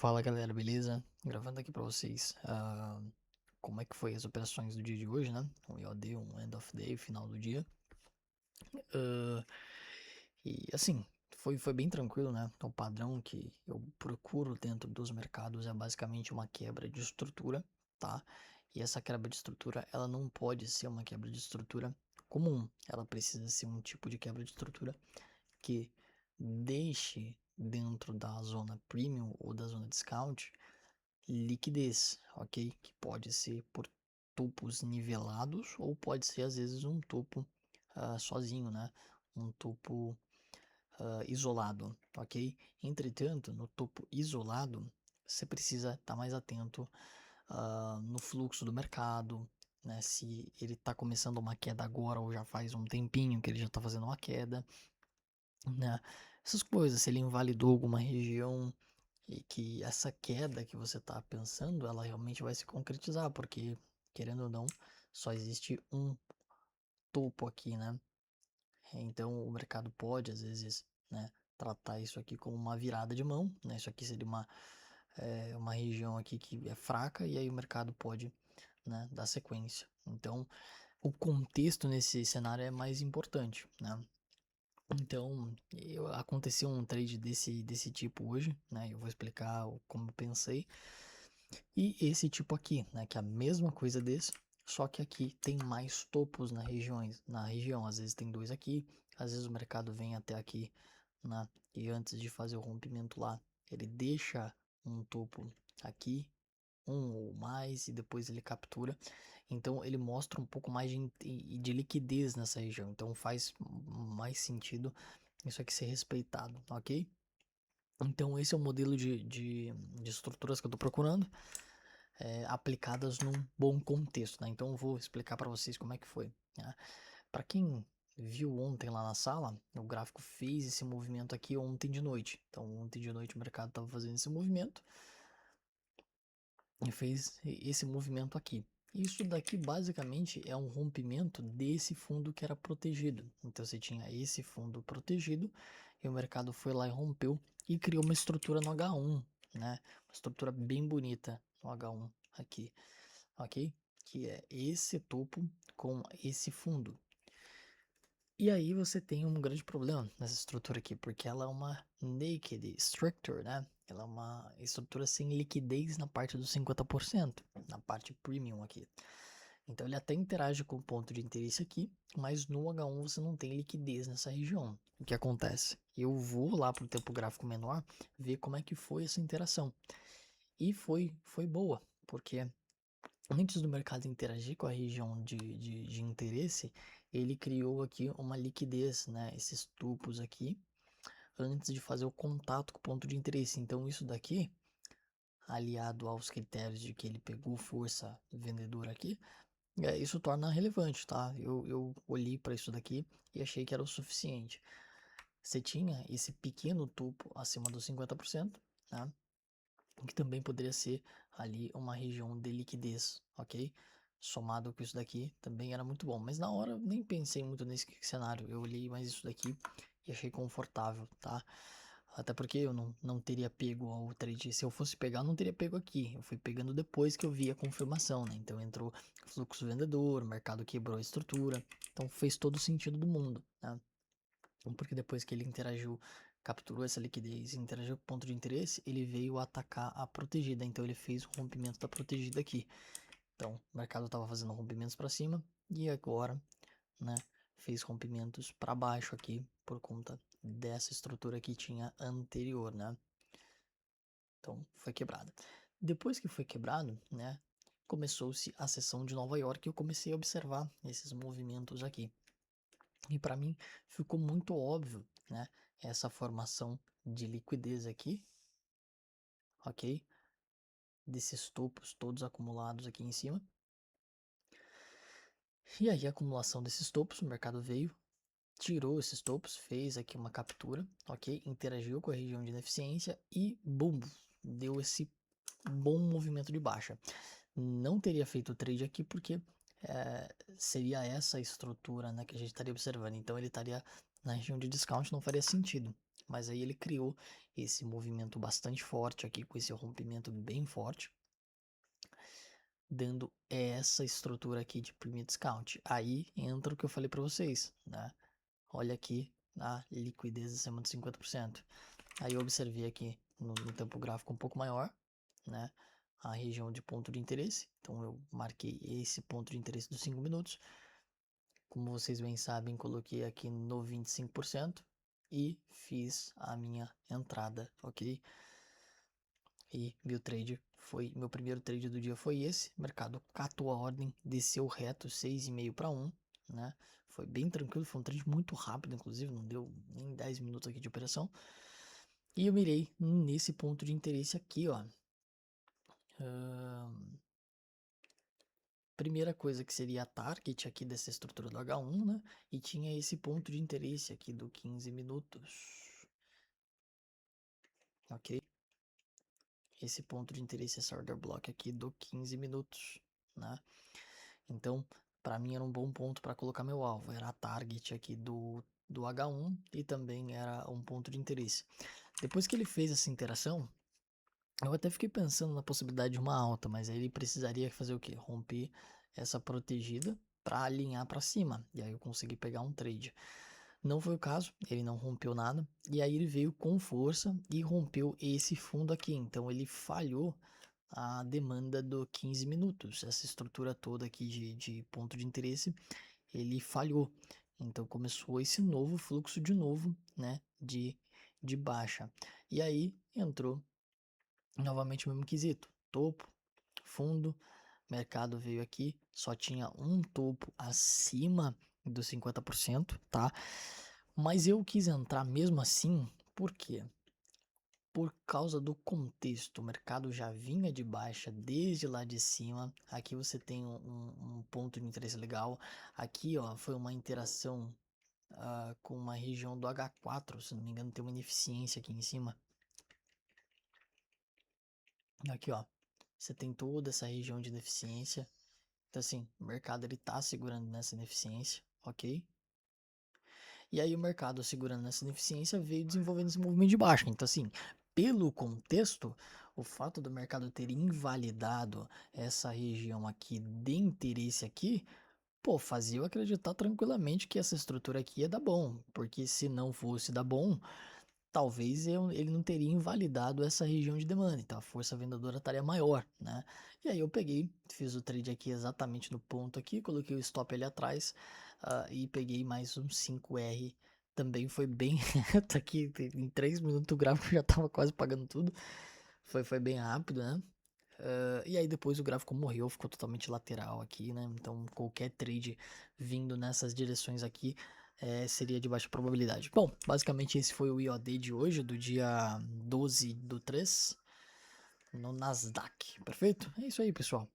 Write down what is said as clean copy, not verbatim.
Fala galera, beleza? Gravando aqui pra vocês como é que foi as operações do dia de hoje, né? Um EOD, um End of Day, final do dia. Ah, e assim, foi bem tranquilo, né? O padrão que eu procuro dentro dos mercados é basicamente uma quebra de estrutura, tá? E essa quebra de estrutura, ela não pode ser uma quebra de estrutura comum. Ela precisa ser um tipo de quebra de estrutura que deixe dentro da zona premium ou da zona discount liquidez, ok? Que pode ser por topos nivelados ou pode ser às vezes um topo sozinho, né? Um topo isolado, ok? Entretanto, no topo isolado, você precisa estar mais atento no fluxo do mercado, né? Se ele está começando uma queda agora ou já faz um tempinho que ele já está fazendo uma queda, né? Essas coisas, se ele invalidou alguma região e que essa queda que você está pensando, ela realmente vai se concretizar, porque, querendo ou não, só existe um topo aqui, né? Então o mercado pode, às vezes, né, tratar isso aqui como uma virada de mão, né? Isso aqui seria uma região aqui que é fraca e aí o mercado pode, né, dar sequência. Então, o contexto nesse cenário é mais importante, né? Então, aconteceu um trade desse tipo hoje, né? Eu vou explicar como eu pensei. E esse tipo aqui, né? Que é a mesma coisa desse, só que aqui tem mais topos na região. Às vezes tem dois aqui, às vezes o mercado vem até aqui, né? E antes de fazer o rompimento lá, ele deixa um topo aqui, um ou mais, e depois ele captura. Então ele mostra um pouco mais de liquidez nessa região. Então faz mais sentido isso aqui ser respeitado, ok? Então esse é o modelo de estruturas que eu estou procurando, aplicadas num bom contexto, né? Então eu vou explicar para vocês como é que foi, né? Para quem viu ontem lá na sala, o gráfico fez esse movimento aqui ontem de noite. Então ontem de noite o mercado estava fazendo esse movimento e fez esse movimento aqui. Isso daqui basicamente é um rompimento desse fundo que era protegido. Então você tinha esse fundo protegido e o mercado foi lá e rompeu e criou uma estrutura no H1, né? Uma estrutura bem bonita no H1 aqui, ok? Que é esse topo com esse fundo. E aí você tem um grande problema nessa estrutura aqui, porque ela é uma naked structure, né? Ela é uma estrutura sem liquidez na parte dos 50%, na parte premium aqui. Então ele até interage com o ponto de interesse aqui, mas no H1 você não tem liquidez nessa região. O que acontece? Eu vou lá para o tempo gráfico menor ver como é que foi essa interação. E foi boa, porque antes do mercado interagir com a região de interesse, ele criou aqui uma liquidez, né? Esses tupos aqui, antes de fazer o contato com o ponto de interesse. Então, isso daqui, aliado aos critérios de que ele pegou força vendedora aqui, isso torna relevante, tá? Eu olhei para isso daqui e achei que era o suficiente. Você tinha esse pequeno topo acima dos 50%, né? Que também poderia ser ali uma região de liquidez, ok? Somado com isso daqui, também era muito bom. Mas na hora eu nem pensei muito nesse cenário. Eu olhei mais isso daqui e achei confortável, tá? Até porque eu não teria pego ao trade. Se eu fosse pegar, eu não teria pego aqui. Eu fui pegando depois que eu vi a confirmação, né? Então entrou fluxo vendedor, o mercado quebrou a estrutura. Então fez todo o sentido do mundo, né? Porque depois que ele interagiu, capturou essa liquidez, interagiu com o ponto de interesse, ele veio atacar a protegida. Então ele fez o rompimento da protegida aqui. Então o mercado estava fazendo rompimentos para cima e agora, né, fez rompimentos para baixo aqui por conta dessa estrutura que tinha anterior, né? Então foi quebrada. Depois que foi quebrado, né, começou-se a sessão de Nova York e eu comecei a observar esses movimentos aqui. E para mim ficou muito óbvio, né, essa formação de liquidez aqui, ok? Desses topos todos acumulados aqui em cima. E aí a acumulação desses topos, o mercado veio, tirou esses topos, fez aqui uma captura, ok? Interagiu com a região de ineficiência e, bum, deu esse bom movimento de baixa. Não teria feito o trade aqui porque seria essa estrutura, né, que a gente estaria observando. Então ele estaria na região de discount não faria sentido. Mas aí ele criou esse movimento bastante forte aqui, com esse rompimento bem forte, dando essa estrutura aqui de premium discount. Aí entra o que eu falei para vocês, né? Olha aqui a liquidez acima de 50%. Aí eu observei aqui no tempo gráfico um pouco maior, né? A região de ponto de interesse. Então eu marquei esse ponto de interesse dos 5 minutos. Como vocês bem sabem, coloquei aqui no 25% e fiz a minha entrada, ok? E meu primeiro trade do dia foi esse. O mercado catou a ordem, desceu reto 6,5 para 1, né? Foi bem tranquilo, foi um trade muito rápido, inclusive, não deu nem 10 minutos aqui de operação. E eu mirei nesse ponto de interesse aqui, ó. Primeira coisa que seria a target aqui dessa estrutura do H1, né? E tinha esse ponto de interesse aqui do 15 minutos. Ok? Esse ponto de interesse, esse order block aqui do 15 minutos, né? Então, para mim era um bom ponto para colocar meu alvo. Era a target aqui do H1 e também era um ponto de interesse. Depois que ele fez essa interação, eu até fiquei pensando na possibilidade de uma alta, mas aí ele precisaria fazer o quê? Romper essa protegida para alinhar para cima. E aí eu consegui pegar um trade. Não foi o caso, ele não rompeu nada. E aí ele veio com força e rompeu esse fundo aqui. Então ele falhou a demanda do 15 minutos. Essa estrutura toda aqui de ponto de interesse, ele falhou. Então começou esse novo fluxo de novo, né? De baixa. E aí entrou novamente o mesmo quesito. Topo, fundo, mercado veio aqui, só tinha um topo acima dos 50%, tá? Mas eu quis entrar mesmo assim, por quê? Por causa do contexto, o mercado já vinha de baixa desde lá de cima. Aqui você tem um ponto de interesse legal. Aqui, ó, foi uma interação com uma região do H4, se não me engano, tem uma ineficiência aqui em cima. Aqui, ó, você tem toda essa região de deficiência. Então, assim, o mercado ele tá segurando nessa ineficiência, ok? E aí o mercado segurando nessa ineficiência veio desenvolvendo esse movimento de baixa. Então, assim, pelo contexto, o fato do mercado ter invalidado essa região aqui de interesse aqui, pô, fazia eu acreditar tranquilamente que essa estrutura aqui ia dar bom. Porque se não fosse dar bom, talvez ele não teria invalidado essa região de demanda, então a força vendedora estaria maior, né? E aí eu peguei, fiz o trade aqui exatamente no ponto aqui, coloquei o stop ali atrás e peguei mais um 5R, também foi bem reto aqui, em 3 minutos o gráfico já tava quase pagando tudo, foi bem rápido, né? E aí depois o gráfico morreu, ficou totalmente lateral aqui, né? Então qualquer trade vindo nessas direções aqui seria de baixa probabilidade. Bom, basicamente esse foi o IOD de hoje, do dia 12/3, no Nasdaq, perfeito? É isso aí, pessoal.